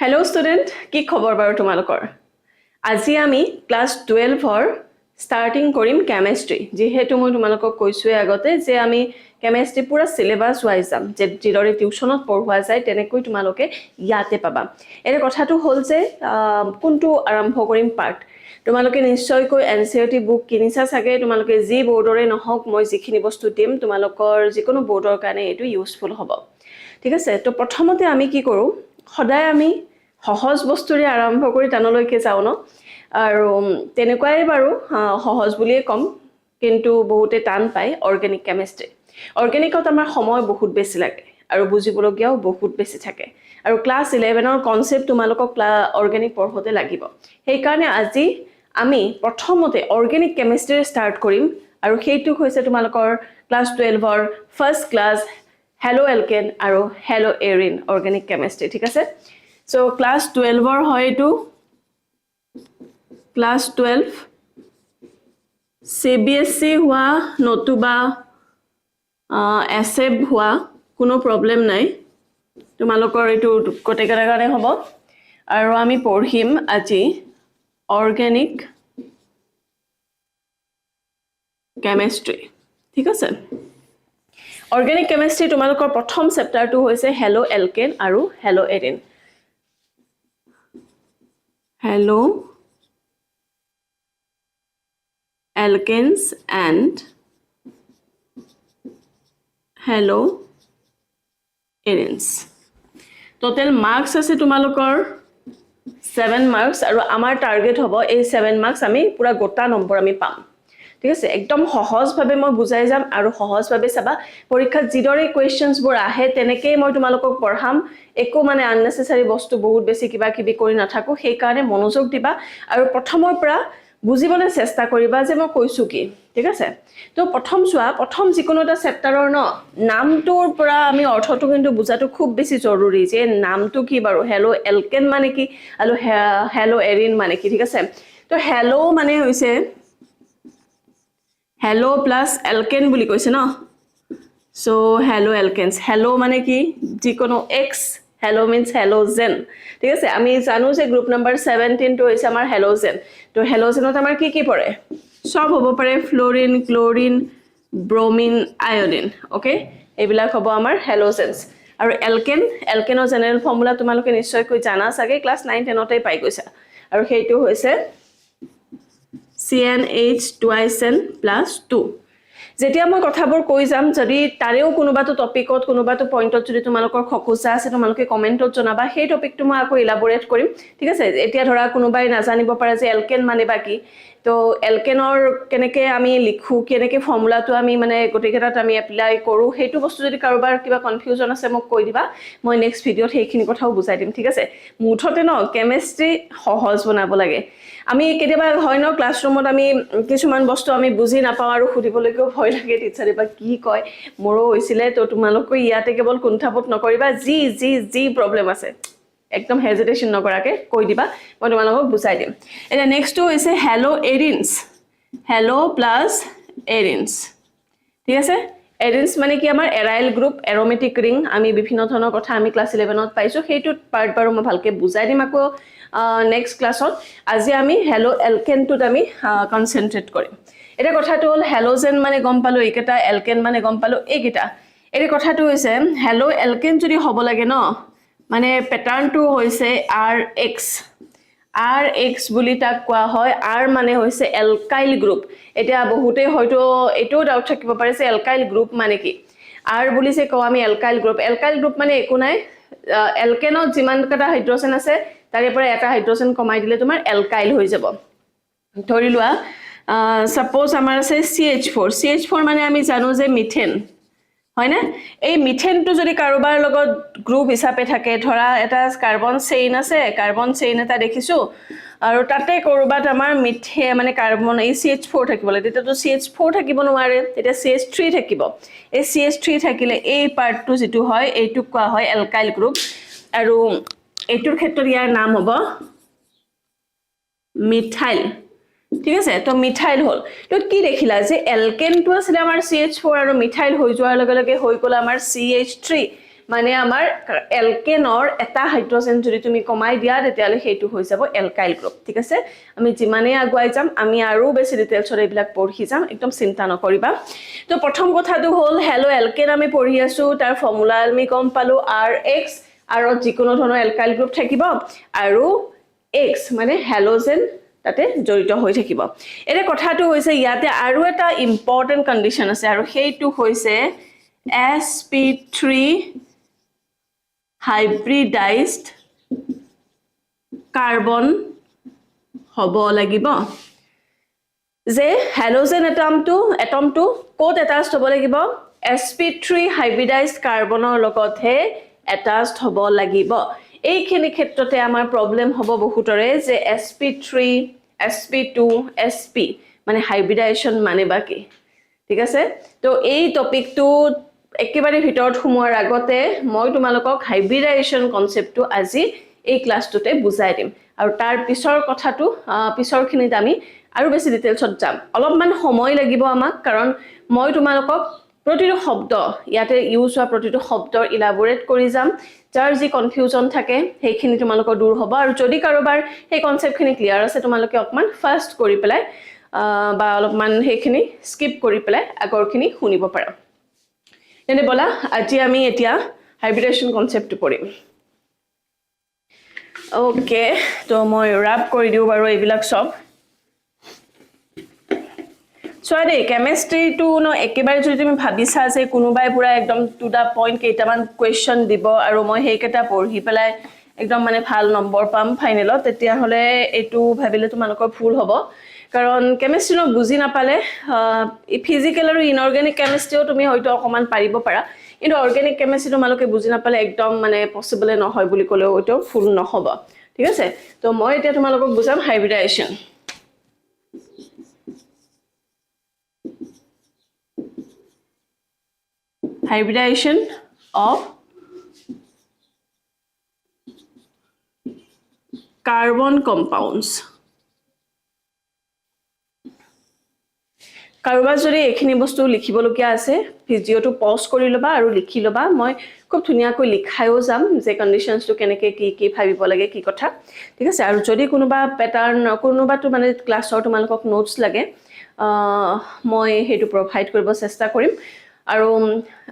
hello student কি খবৰ বাৰু তোমালোকৰ আজি আমি ক্লাস 12 ৰ স্টাৰ্টিং কৰিম কেমিস্ট্ৰি যেহেতু মই তোমালোকক কৈছোৱে আগতে যে আমি কেমিস্ট্ৰি পুৰা সিলেবাস ওয়াইজ যাম যে যিদৰে টিউচনত পঢ়োৱা যায় তেনেকৈ তোমালোকে ইয়াতে পাবা এৰ কথাটো হ'ল যে কোনটো আৰম্ভ কৰিম পাৰ্ট তোমালোকে নিশ্চয়কৈ এনসিইআৰটি বুক কিনিছা চাগে তোমালোকে যি বৰ্ডৰে নহওক মই যিখিনি বস্তু দিম তোমালোকৰ যিকোনো বৰ্ডৰ কাৰণে এটো ইউজফুল হ'ব ঠিক আছে তো প্ৰথমতে আমি কি কৰো সদায় আমি সহজ বস্তুৰে আৰম্ভ কৰি টানলৈকে যাও ন আৰু তেনেকুৱাই বাৰু সহজ বুলিয়ে কম কিন্তু বহুতে টান পায় অৰ্গেনিক কেমিস্ট্ৰি অৰ্গেনিকত আমাৰ সময় বহুত বেছি লাগে আৰু বুজিবলগীয়াও বহুত বেছি থাকে আৰু ক্লাস 11 ৰ কনসেপ্ট তোমালোকক অৰ্গেনিক পঢ়োতে লাগিব সেই কাৰণে আজি আমি প্ৰথমতে অৰ্গেনিক কেমিস্ট্ৰি ষ্টাৰ্ট কৰিম আৰু সেইটো হৈছে তোমালোকৰ ক্লাস 12 ৰ ফাৰ্স্ট ক্লাস হেলো এলকেন আৰু হেলো এৰিন অৰ্গেনিক কেমিস্ট্রি ঠিক আছে So class 12 or hoy to class 12 CBSE हुआ नतुबा एसएब हुआ कोनो प्रॉब्लम নাই তোমালোকৰ এটো কটেকাৰা কাৰণে হ'ব আৰু আমি পঢ়িম আজি অৰ্গেনিক কেমিস্ট্ৰি ঠিক আছে অৰ্গেনিক কেমিস্ট্ৰি তোমালোকৰ প্ৰথম চেপ্টাৰটো হৈছে হেলো এলকেন আৰু hello Erin Hello alkenes and hello arenes total marks আছে তোমালোকৰ 7 marks আৰু আমাৰ টাৰ্গেট হ'ব এই 7 marks আমি পুৰা গোটা নম্বৰ আমি পাম ঠিক আছে একদম সহজ ভাবে মই বুজাই যাম আৰু সহজ ভাবে চাবা পৰীক্ষাত জিদৰে কোৱেশ্চনছ বোৰ আহে তেনেকৈ মই তোমালোকক পঢ়াম একো মানে আননেসেসাৰি বস্তু বহুত বেছি কিবা কিবি কৰি নাথাকো সেই কাৰণে মনোযোগ দিবা আৰু প্ৰথমৰ পৰা বুজিবলৈ চেষ্টা কৰিবা যে মই কৈছো কি ঠিক আছে তো প্ৰথম যিকোনো এটা চেপ্টাৰৰ নামটোৰ পৰা আমি অৰ্থটো কিন্তু বুজাটো খুব বেছি জৰুৰী যে নামটো কি বাৰু হেলো এলকেন মানে কি আৰু হেলো এৰিন মানে কি ঠিক আছে তো হেলো মানে হৈছে हेलो प्लस एल्केन বুলি কৈছে ন সো হেলো এলকেনস হেলো মানে কি যিকোনো এক্স হেলো মিন্স হেলোজেন ঠিক আছে আমি জানো যে গ্ৰুপ নাম্বাৰ 17 টো হৈছে আমাৰ হেলোজেন তো হেলোজেনত আমাৰ কি কি পৰে সব হ'ব পাৰে Florin chlorine bromine iodine okay এইবিলাক হ'ব আমাৰ হেলোজেনস আৰু এলকেনৰ জেনাৰেল ফৰ্মুলা তোমালোকে নিশ্চয়কৈ জানা চাগে ক্লাস 9 10 তেই পাই গৈছা আৰু সেইটো হৈছে CnH twice n plus 2 যেতিয়া মই কথাবোৰ কৈ যাম যদি তাৰেও কোনোবাটো টপিকত কোনোবাটো পইণ্টত যদি তোমালোকৰ খকুচা আছে তোমালোকে কমেন্টত জনাবা সেই টপিকটো মই আকৌ ইলাবোৰেট কৰিম ঠিক আছে এতিয়া ধৰা কোনোবাই নাজানিব পাৰে যে এলকেন মানে বাকি তো এলকেনৰ কেনেকৈ আমি লিখো কেনেকৈ ফৰ্মুলাটো আমি মানে গটেকেটাত আমি এপ্লাই কৰো হেতু বস্তু যদি কাৰোবাৰ কিবা কনফিউজন আছে মোক কৈ দিবা মই নেক্সট ভিডিওত সেইখিনি কথাও বুজাই দিম ঠিক আছে মুঠতে কেমিস্ট্রি সহজ বনাব লাগে আমি কেতিয়াবা হয় ক্লাছৰুমত আমি কিছুমান বস্তু আমি বুজি নাপাওঁ আৰু খুদিবলৈকো ভয় লাগে টিচাৰে বা কি কয় মোৰো হৈছিলে তো তোমালোকে ইয়াতে কেৱল কুণ্ঠাবোধ নকৰিবা যি প্ৰবলেম আছে একদম হেজিটেশন নকৰাকে কৈ দিবা মই তোমালোকক বুজাই দিম এটা নেক্সটটো হৈছে হেলো এৰিনস হেলো প্লাস এৰিনস ঠিক আছে এৰিনস মানে কি আমাৰ এৰাইল গ্ৰুপ এৰোমেটিক ৰিং আমি বিভিন্ন ধৰণৰ কথা আমি ক্লাস 11 ত পাইছো সেইটো পাৰ্ট বাৰু মই ভালকে বুজাই দিম আকৌ নেক্সট ক্লাছত আজি আমি হেলো এলকেনটোত আমি কনসেন্ট্ৰেট কৰিম এটা কথাটো হল হেলোজেন মানে গম পালো এইকেটা এলকেন মানে গম পালো এইকেটা এই কথাটো হৈছে হেলো এলকেন যদি হ'ব লাগে মানে প্যাটাৰ্নটো হৈছে RX বুলি তাক কোৱা হয় R মানে হৈছে এলকাইল গ্ৰুপ এটা বহুতে হয়তো এটো ডাউট থাকিব পাৰে যে এলকাইল গ্ৰুপ মানে কি R বুলি যে কও আমি এলকাইল গ্ৰুপ মানে একো নাই এলকেনত যিমান কটা হাইড্ৰোজেন আছে তাৰে পৰা এটা হাইড্ৰোজেন কমাই দিলে তোমাৰ এলকাইল হৈ যাব ধৰি লোৱা সাপোজ আমাৰ আছে CH4 মানে আমি জানো যে মিথেন হয় না এই মিথেনটো যদি কাৰোবাৰ লগত গ্ৰুপ হিচাপে থাকে ধৰা এটা কাৰ্বন চেইন আছে কাৰ্বন চেইন এটা দেখিছো আৰু তাতে কৰবাত আমাৰ মিথে মানে কাৰ্বন এই CH4 থাকিব লাগে তেতিয়াটো CH4 থাকিব নোৱাৰে তেতিয়া CH3 থাকিব এই CH3 থাকিলে এই পাৰ্টটো যেটো হয় এইটো কোৱা হয় এলকাইল গ্ৰুপ আৰু এইটোৰ ক্ষেত্ৰত ইয়াৰ নাম হ'ব মিথাইল ঠিক আছে তো মিথাইল হল তো কি দেখিলা যে এলকেনটো আছিল আমাৰ CH4 আৰু মিথাইল হৈ যোৱাৰ লগে লগে হৈ গল আমাৰ CH3 মানে আমাৰ এলকেনৰ এটা হাইড্ৰোজেন যদি তুমি কমাই দিয়া তেতিয়ালে সেইটো হৈ যাব এলকাইল গ্ৰুপ ঠিক আছে আমি যিমানে আগুৱাই যাম আমি আৰু বেছি ডিটেইলছত এইবিলাক পঢ়ি যাম একদম চিন্তা নকৰিবা তো প্ৰথম কথাটো হ'ল হেলো এলকেন আমি পঢ়ি আছো তাৰ ফৰ্মুলা আমি গম পালো Rx আৰু যিকোনো ধৰণৰ এলকাইল গ্ৰুপ থাকিব আৰু X মানে হেলোজেন তাতে জড়িত হৈ থাকিব এৰে কথাটো হৈছে ইয়াতে আৰু এটা ইম্পৰ্টেন্ট কন্ডিশন আছে আৰু সেইটো হৈছে sp3 hybridized carbon হ'ব লাগিব যে হেলোজেন এটমটো কোত এটাচড হ'ব লাগিব sp3 hybridized কাৰ্বনৰ লগতহে এটাচড হ'ব লাগিব এইখিনি ক্ষেত্ৰতে আমাৰ প্ৰবলেম হ'ব বহুতৰে যে sp3 sp2 sp মানে হাইব্ৰিডাইজেশন মানে বাকি ঠিক আছে তো এই টপিকটো একেবাৰে ভিতৰত সোমোৱাৰ আগতে মই তোমালোকক হাইব্ৰিডাইজেশন কনসেপ্টটো আজি এই ক্লাছটোতে বুজাই দিম আৰু তাৰ পিছৰ কথাটো পিছৰখিনিত আমি আৰু বেছি ডিটেইলছত যাম অলপমান সময় লাগিব আমাক কাৰণ মই তোমালোকক প্ৰতিটো শব্দ ইয়াতে ইউজ হোৱা প্ৰতিটো শব্দৰ ইলাবোৰেট কৰি যাম যাৰ যি কনফিউজন থাকে সেইখিনি তোমালোকৰ দূৰ হ'ব আৰু যদি কাৰোবাৰ এই কনসেপ্টখিনি ক্লিয়াৰ আছে তোমালোকে অকমান ফাষ্ট কৰি পেলাই বা অলপমান সেইখিনি স্কিপ কৰি পেলাই আগৰখিনি শুনিব পাৰা তেনে বলা আজি আমি এতিয়া হাইব্ৰিডেশন কনসেপ্টটো পঢ়িম ওকে তো মই ৰাপ কৰি দিও বাৰু এইবিলাক সব সোৱাদে কেমিষ্ট্ৰিটো ন একেবাৰে যদি তুমি ভাবিছা যে কোনোবাই পুৰা একদম টু দা পইণ্ট কেইটামান কুৱেশ্যন দিব আৰু মই সেইকেইটা পঢ়ি পেলাই একদম মানে ভাল নম্বৰ পাম ফাইনেলত তেতিয়াহ'লে এইটো ভাবিলে তোমালোকৰ ভুল হ'ব কাৰণ কেমিষ্ট্ৰি ন বুজি নাপালে ফিজিকেল আৰু ইনঅৰ্গেনিক কেমিষ্ট্ৰিও তুমি হয়তো অকমান পাৰিব পাৰা কিন্তু অৰ্গেনিক কেমিষ্ট্ৰি তোমালোকে বুজি নাপালে একদম মানে পসিবল নহয় বুলি ক'লেও হয়তো ভুল নহ'ব ঠিক আছে তো মই এতিয়া তোমালোকক বুজাম হাইব্ৰিডাইজেশন hybridization of carbon compounds কাৰোবাৰ যদি এইখিনি বস্তু লিখিবলগীয়া আছে ভিডিওটো পজ কৰি লবা আৰু লিখি লবা মই খুব ধুনিয়াকৈ লিখায়ও যাম যে কন্ডিশনছটো কেনেকৈ কি ভাবিব লাগে কি কথা ঠিক আছে আৰু যদি কোনোবা প্যাটাৰ্ন কোনোবাটো মানে ক্লাছৰ তোমালোকক নোটস লাগে মই হেতু প্ৰভাইড কৰিব চেষ্টা কৰিম আৰু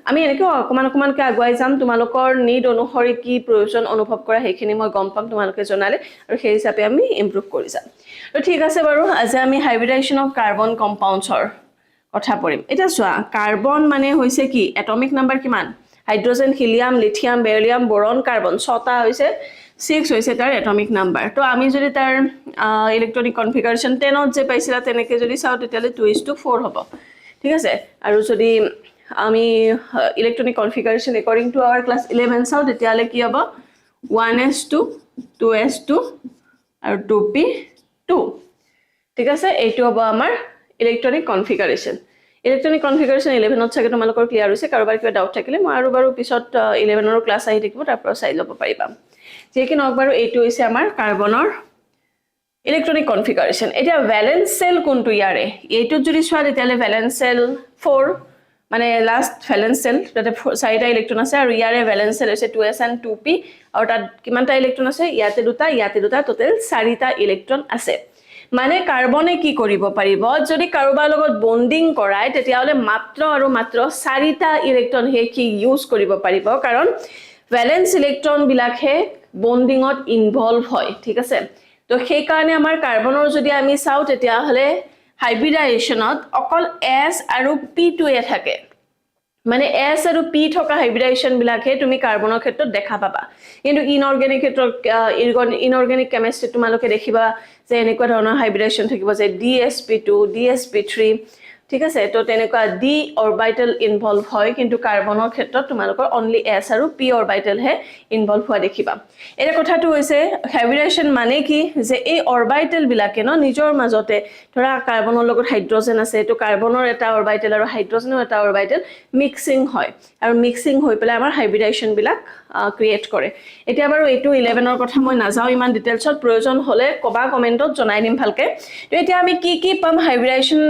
আমি এনেকৈ অকমানকৈ আগুৱাই যাম তোমালোকৰ নিড অনুসৰি কি প্ৰয়োজন অনুভৱ কৰা সেইখিনি মই গম পাম তোমালোকে জনালে আৰু সেই হিচাপে আমি ইমপ্ৰুভ কৰি যাম তো ঠিক আছে বাৰু আজি আমি হাইব্ৰিডাইজেশন অফ কাৰ্বন কম্পাউণ্ডছৰ কথা পঢ়িম এটা চোৱা কাৰ্বন মানে হৈছে কি এটমিক নাম্বাৰ কিমান hydrogen helium lithium beryllium boron carbon 6টা হৈছে 6 হৈছে তাৰ এটমিক নাম্বাৰ তো আমি যদি তাৰ ইলেক্ট্ৰনিক কনফিগাৰেশন 10ত যে পাইছিলা তেনেকৈ যদি চাও তেতিয়ালে 2:4 হ'ব ঠিক আছে আৰু যদি আমি electronic configuration according to our class 11 চাও তেতিয়ালে কি হ'ব 1s2 2s2 আৰু 2p2 ঠিক আছে এইটো হ'ব আমাৰ ইলেক্ট্ৰনিক কনফিগাৰেশন 11ত চাগে তোমালোকৰ ক্লিয়াৰ হৈছে কাৰোবাৰ কিবা ডাউট থাকিলে মই আৰু বাৰু পিছত 11ৰ ক্লাছ আহি থাকিব তাৰ পৰা চাই ল'ব পাৰিবা যে কি নক বাৰু এইটো হৈছে আমাৰ কাৰ্বনৰ ইলেক্ট্ৰনিক কনফিগাৰেশন এটা ভ্যালেন্স সেল কোনটো ইয়াৰে এইটো যদি চোৱা তেতিয়ালে ভ্যালেন্স সেল 4 মানে লাস্ট ভ্যালেন্স সেল তাতে 4টা ইলেক্ট্ৰন আছে আৰু ইয়াৰে ভ্যালেন্স সেল হৈছে 2s and 2p আৰু তাত কিমানটা ইলেক্ট্ৰন আছে ইয়াতে দুটা টোটাল 4টা ইলেক্ট্ৰন আছে মানে কাৰ্বনে কি কৰিব পাৰিব যদি কাৰোবাৰ লগত বন্ডিং কৰায় তেতিয়ালে মাত্ৰ আৰু মাত্ৰ 4টা ইলেক্ট্ৰন হে কি ইউজ কৰিব পাৰিব কাৰণ ভ্যালেন্স ইলেক্ট্ৰন বিলাকহে বন্ডিংত ইনভলভ হয় ঠিক আছে তো সেই কাৰণে আমাৰ কাৰ্বনৰ যদি আমি চাও তেতিয়াহলে হাইব্ৰিডাইজেশনত অকল s আৰু p2 এ থাকে মানে s আৰু p থকা হাইব্ৰিডাইজেশন বিলাকহে তুমি কাৰ্বনৰ ক্ষেত্ৰত দেখা পাবা কিন্তু ইনঅৰ্গেনিক ক্ষেত্ৰত ইনঅৰ্গেনিক কেমিষ্ট্ৰি তোমালোকে দেখিবা যে এনেকুৱা ধৰণৰ হাইব্ৰিডাইজেশন থাকিব যে dsp2 dsp3 ঠিক আছে তো তেনেকুৱা d অৰবিটেল ইনভলভ হয় কিন্তু কাৰ্বনৰ ক্ষেত্ৰত তোমালোকৰ অনলি s আৰু p অৰবিটেল হে ইনভলভ হোৱা দেখিবা এৰ কথাটো হৈছে হাইব্ৰিডাইজেশন মানে কি যে এই অৰবিটেল বিলাকে ন নিজৰ মাজতে ধৰা কাৰ্বনৰ লগত হাইড্ৰোজেন আছে তো কাৰ্বনৰ এটা অৰবিটেল আৰু হাইড্ৰোজেনৰ এটা অৰবিটেল মিক্সিং হয় আৰু মিক্সিং হৈ পেলাই আমাৰ হাইব্ৰিডাইজেশন বিলাক ক্ৰিয়েট কৰে এতিয়া বাৰু এইটো 11ৰ কথা মই নাযাও ইমান ডিটেইলছত প্ৰয়োজন হলে কবা কমেন্টত জনাই দিম ভালকে তো এতিয়া আমি কি পাম হাইব্ৰিডাইজেশন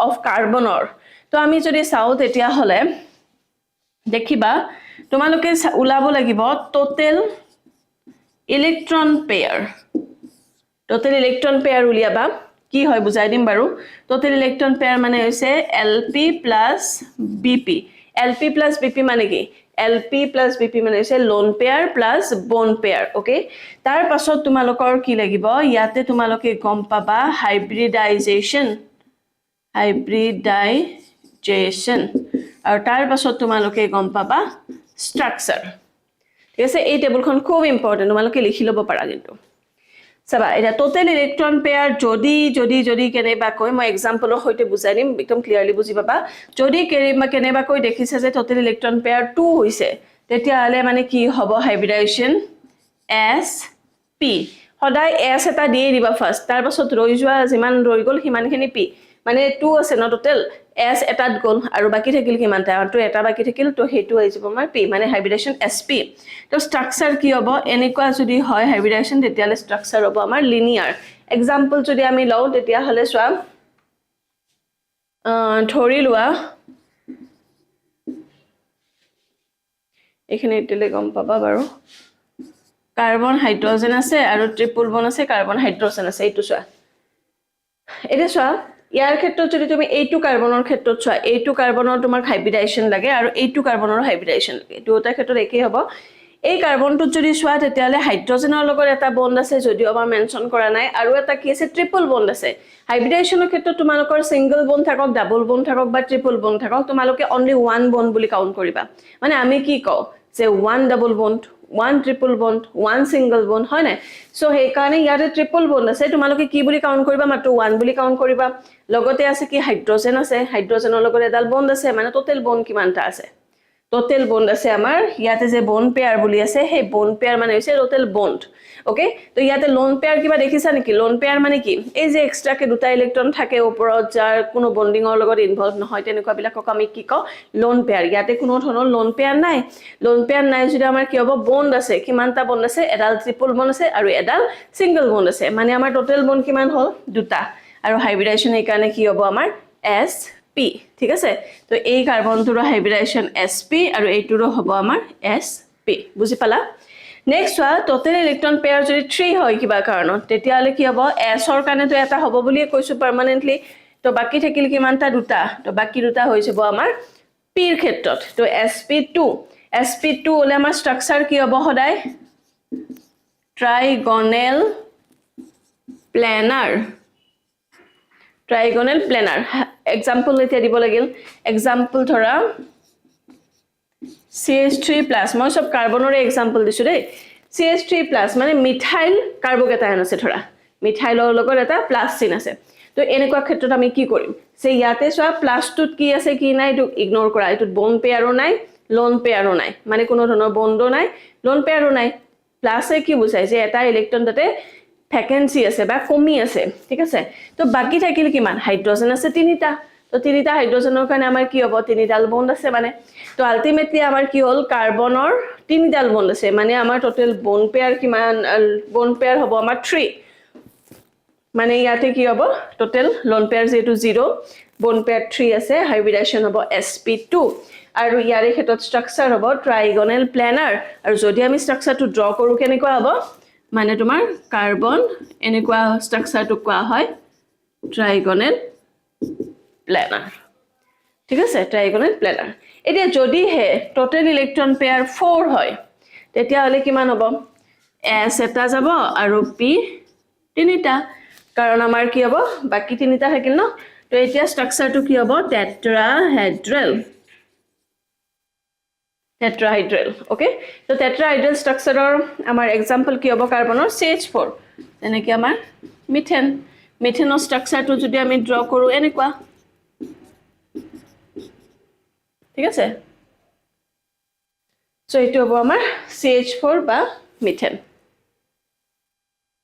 অফ কাৰ্বনৰ তো আমি যদি চাও তেতিয়া হলে দেখিবা তোমালোকে ওলাব লাগিব টোটেল ইলেক্ট্ৰন পেয়াৰ উলিয়াবা কি হয় বুজাই দিম বাৰু টোটেল ইলেক্ট্ৰন পেয়াৰ মানে হৈছে LP plus BP LP plus BP মানে কি LP plus BP মানে হৈছে লোন পেয়াৰ প্লাস বন পেয়াৰ ওকে তাৰ পাছত তোমালোকৰ কি লাগিব ইয়াতে তোমালোকে গম পাবা হাইব্ৰিডাইজেচন আৰু তাৰ পাছত তোমালোকে গম পাবা স্ট্ৰাকচাৰ ঠিক আছে এই টেবুলখন খুব ইম্পৰ্টেন্ট তোমালোকে লিখি ল'ব পাৰা কিন্তু চাবা এটা টোটেল ইলেক্ট্ৰন পেয়াৰ যদি কেনেবাকৈ মই এক্সাম্পলৰ সৈতে বুজাই দিম একদম ক্লিয়াৰলি বুজি পাবা যদি কেনেবাকৈ দেখিছে যে টোটেল ইলেক্ট্ৰন পেয়াৰ 2 হৈছে তেতিয়া হলে মানে কি হ'ব হাইব্ৰিডাইজেচন SP সদায় S এটা দিয়ে দিবা ফাৰ্স্ট তাৰ পাছত ৰৈ যোৱা যিমান ৰৈ গল হিমানখিনি P মানে 2 আছে ন টোটেল S এটাত গল আৰু বাকি থাকিল কিমানটা আৰু এটা বাকি থাকিল তো হেতু হৈ যাব আমাৰ P মানে হাইব্ৰিডাইজেচন SP তো স্ট্ৰাকচাৰ কি হ'ব এনেকুৱা যদি হয় হাইব্ৰিডাইজেচন তেতিয়ালে স্ট্ৰাকচাৰ হ'ব আমাৰ লিনিয়াৰ এক্সাম্পল যদি আমি লও তেতিয়া হলে সোৱা ধৰি লোৱা এখানে তেলে গম পাবা বাৰু কাৰ্বন হাইড্ৰোজেন আছে আৰু ট্ৰিপল বন আছে কাৰ্বন হাইড্ৰোজেন আছে এইটো সোৱা এটা সোৱা ইয়াৰ ক্ষেত্ৰত যদি তুমি এইটো কাৰ্বনৰ ক্ষেত্ৰত সোৱা এইটো কাৰ্বনৰ তোমাৰ হাইব্ৰিডাইজেচন লাগে আৰু এইটো কাৰ্বনৰ হাইব্ৰিডাইজেচন লাগে দুটা ক্ষেত্ৰত একেই হ'ব এই কাৰ্বনটো যদি সোৱা তেতিয়ালে হাইড্ৰোজেনৰ লগত এটা বন্ড আছে যদিও আমাৰ মেনশন কৰা নাই আৰু এটা কি আছে ট্ৰিপল বন্ড আছে হাইব্ৰিডাইজেচনৰ ক্ষেত্ৰত তোমালোকৰ সিঙ্গল বন্ড থাকক ডাবল বন্ড থাকক বা ট্ৰিপল বন্ড থাকক তোমালোকে অনলি ওয়ান বন্ড বুলি কাউন্ট কৰিবা মানে আমি কি কও যে one double bond one triple bond one single bond হয় না সো সেই কাৰণে ইয়াতে ট্ৰিপল বন্ড আছে তোমালোকে কি বুলি কাউন্ট কৰিবা মাত্ৰ ওয়ান বুলি কাউন্ট কৰিবা লগতে আছে কি হাইড্ৰোজেন আছে হাইড্ৰোজেনৰ লগত এডাল বন্ড আছে মানে টোটেল বন্ড কিমানটা আছে টোটেল বন্ড আছে আমাৰ ইয়াতে যে বন্ড পেয়াৰ বুলি আছে সেই বন্ড পেয়াৰ মানে হৈছে টোটেল বন্ড ওকে তো ইয়াতে লোন পেয়াৰ কিবা দেখিছা নেকি লোন পেয়াৰ মানে কি এই যে এক্সট্ৰা কে দুটা ইলেক্ট্ৰন থাকে ওপৰত যাৰ কোনো বন্ডিংৰ লগত ইনভলভ নহয় তেনেকুৱা বিলাকক আমি কি কও লোন পেয়াৰ ইয়াতে কোনো ধৰণৰ লোন পেয়াৰ নাই যদি আমাৰ কি হ'ব বন্ড আছে কিমানটা বন্ড আছে এডাল ট্ৰিপল বন্ড আছে আৰু এডাল সিঙ্গল বন্ড আছে মানে আমাৰ টোটেল বন্ড কিমান হ'ল দুটা আৰু হাইব্ৰিডাইজেচন এই কাৰণে কি হ'ব আমাৰ SP ঠিক আছে তো এই কাৰ্বনটোৰ হাইব্ৰিডাইজেচন SP আৰু এইটোৰো হ'ব আমাৰ SP বুজি পালা নেক্সট ওয়া টোটেল ইলেক্ট্ৰন পেয়াৰ যদি 3 হয় কিবা কাৰণত তেতিয়ালে কি হ'ব S ৰ কাৰণে তো এটা হ'ব বুলি কৈছো পাৰ্মানেন্টলি তো বাকি থাকিল কিমানটা দুটা তো বাকি দুটা হৈ যাব আমাৰ P ৰ ক্ষেত্ৰত তো SP2 হলে আমাৰ স্ট্ৰাকচাৰ কি হ'ব সদায় ট্ৰাইগনেল প্লেনাৰ এক্সাম্পল এতিয়া দিব লাগিল এক্সাম্পল ধৰা CH3+ মই সব কাৰ্বনৰে এক্সাম্পল দিছো দেই CH3+ মানে মিথাইল কাৰ্বকেটায়ন আছে ধৰা মিথাইলৰ লগত এটা প্লাস চিন আছে তো এনেকুৱা ক্ষেত্ৰত আমি কি কৰিম সে ইয়াতে সোৱা প্লাসটোত কি আছে কি নাই তো ইগনোৰ কৰা এটো বন্ড পেয়াৰো নাই লোন পেয়াৰো নাই মানে কোনো ধৰণৰ বন্ডো নাই লোন পেয়াৰো নাই প্লাসে কি বুজাই যে এটা ইলেক্ট্ৰন তাতে ভ্যাকেন্সি আছে বা কমি আছে ঠিক আছে তো বাকি থাকিল কিমান হাইড্ৰোজেন আছে তিনিটা তো তিনিটা হাইড্ৰোজেনৰ কাৰণে আমাৰ কি হ'ব তিনিডাল বন্ড আছে মানে তো আলটিমেটলি আমাৰ কি হ'ল কাৰ্বনৰ তিনিডাল বন্ড আছে মানে আমাৰ টোটেল বন্ড পেয়াৰ কিমান বন্ড পেয়াৰ হ'ব আমাৰ 3 মানে ইয়াতে কি হ'ব টোটেল লোন পেয়াৰ যেটো 0 বন্ড পেয়াৰ 3 আছে হাইব্ৰিডাইজেচন হ'ব SP2 আৰু ইয়াৰে ক্ষেত্ৰত স্ট্ৰাকচাৰ হ'ব ট্ৰাইগনেল প্লেনাৰ আৰু যদি আমি স্ট্ৰাকচাৰটো ড্ৰ কৰো কেনেকুৱা হ'ব মানে তোমাৰ কাৰ্বন এনেকুৱা স্ট্ৰাকচাৰটো কোৱা হয় ট্ৰাইগনেল প্লেনাৰ ঠিক আছে ট্ৰাইগনেল প্লেনাৰ এতিয়া যদি হে টোটেল ইলেক্ট্ৰন পেয়াৰ 4 হয় তেতিয়া হলে কিমান হ'ব S এটা যাব আৰু P তিনিটা কাৰণ আমাৰ কি হ'ব বাকি তিনিটা থাকিল ন তো এতিয়া স্ট্ৰাকচাৰটো কি হ'ব টেট্ৰাহাইড্ৰেল ওকে তো টেট্ৰাহাইড্ৰেল স্ট্ৰাকচাৰৰ আমাৰ এক্সাম্পল কি হ'ব কাৰ্বনৰ CH4 এনেকৈ আমাৰ মিথেনৰ স্ট্ৰাকচাৰটো যদি আমি ড্ৰ কৰো এনেকুৱা ঠিক আছে সো এইটো হ'ব আমাৰ CH4 বা মিথেন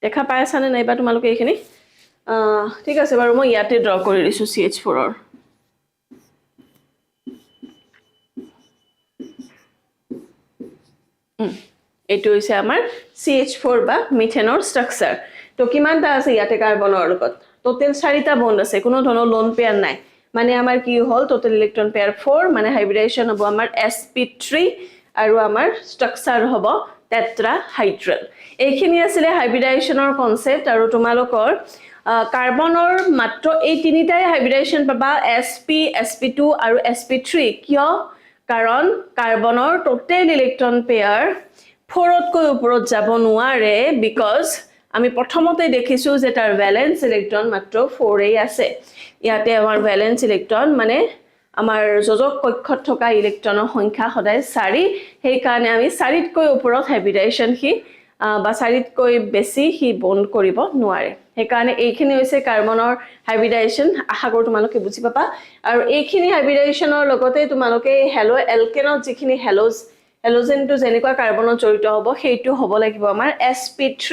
দেখা পাই আছানে নাইবা তোমালোকে এইখিনি ঠিক আছে বাৰু মই ইয়াতে ড্ৰ কৰি দিছো CH4 ৰ এইটো হৈছে আমাৰ CH4 বা মিথেনৰ স্ট্ৰাকচাৰ তো কিমানটা আছে ইয়াতে কাৰ্বনৰ লগত টোটেল 4টা বন্ড আছে কোনো ধৰণৰ লোন পেয়াৰ নাই মানে আমাৰ কি হ'ল টোটেল ইলেক্ট্ৰন পেয়াৰ 4 মানে হাইব্ৰিডাইজেচন হ'ব আমাৰ SP3 আৰু আমাৰ ষ্ট্ৰাকচাৰ হ'ব টেট্ৰাহাইড্ৰেল এইখিনি আছিল হাইব্ৰিডাইজেচনৰ কনসেপ্ট আৰু তোমালোকৰ কাৰ্বনৰ মাত্ৰ এই তিনিটাই হাইব্ৰিডাইজেচন পাবা sp sp2 আৰু sp3 কিয় কাৰণ কাৰ্বনৰ টোটেল ইলেক্ট্ৰন পেয়াৰ 4তকৈ ওপৰত যাব নোৱাৰে বিকজ আমি প্ৰথমতে দেখিছো যে তাৰ ভ্যালেন্স ইলেক্ট্ৰন মাত্ৰ 4 এই আছে ইয়াতে আমাৰ ভ্যালেন্স ইলেক্ট্ৰন মানে আমাৰ যোজক কক্ষত থকা ইলেক্ট্ৰনৰ সংখ্যা সদায় 4 সেই কাৰণে আমি 4তকৈ ওপৰত হাইব্ৰিডাইজেচন হি বা 4তকৈ বেছি হি বন্ড কৰিব নোৱাৰে সেই কাৰণে এইখিনি হৈছে কাৰ্বনৰ হাইব্ৰিডাইজেচন আশা কৰো তোমালোকে বুজি পাবা আৰু এইখিনি হাইব্ৰিডাইজেচনৰ লগতে তোমালোকে হেলো এলকেনত যিখিনি হেলোজেনটো যেনেকুৱা কাৰ্বনত জড়িত হ'ব সেইটো হ'ব লাগিব আমাৰ sp3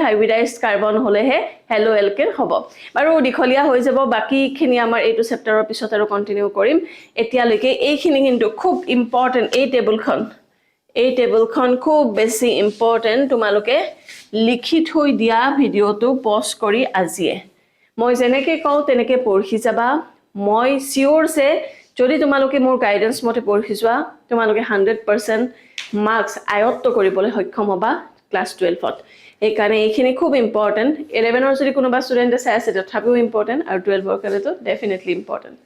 হাইব্ৰিডাইজড কাৰ্বন হলেহে হেলো এলকেন হ'ব আৰু দিখলিয়া হৈ যাব বাকিখিনি আমাৰ এইটো চেপ্টাৰৰ পিছত আৰু কন্টিনিউ কৰিম এতিয়ালৈকে এইখিনি কিন্তু খুব ইম্পৰ্টেন্ট এই টেবুলখন খুব বেছি ইম্পৰ্টেন্ট তোমালোকে লিখি থৈ দিয়া ভিডিওটো পজ কৰি আজিয়ে মই যেনেকৈ কওঁ তেনেকৈ পঢ়ি যাবা মই সিওৰ যে যদি তোমালোকে মোৰ গাইডেন্স মতে পঢ়ি যোৱা তোমালোকে 100% মাৰ্কস আয়ত্ত কৰিবলৈ সক্ষম হ'বা ক্লাস 12ত এই কাৰণে এইখিনি খুব ইম্পৰ্টেন্ট 11ৰ যদি কোনোবা ষ্টুডেন্টে চাই আছে তথাপিও ইম্পৰ্টেন্ট আৰু 12ৰ কাৰণেতো ডেফিনেটলি ইম্পৰ্টেন্ট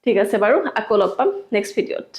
ঠিক আছে বাৰু আকৌ লগ পাম নেক্সট ভিডিওত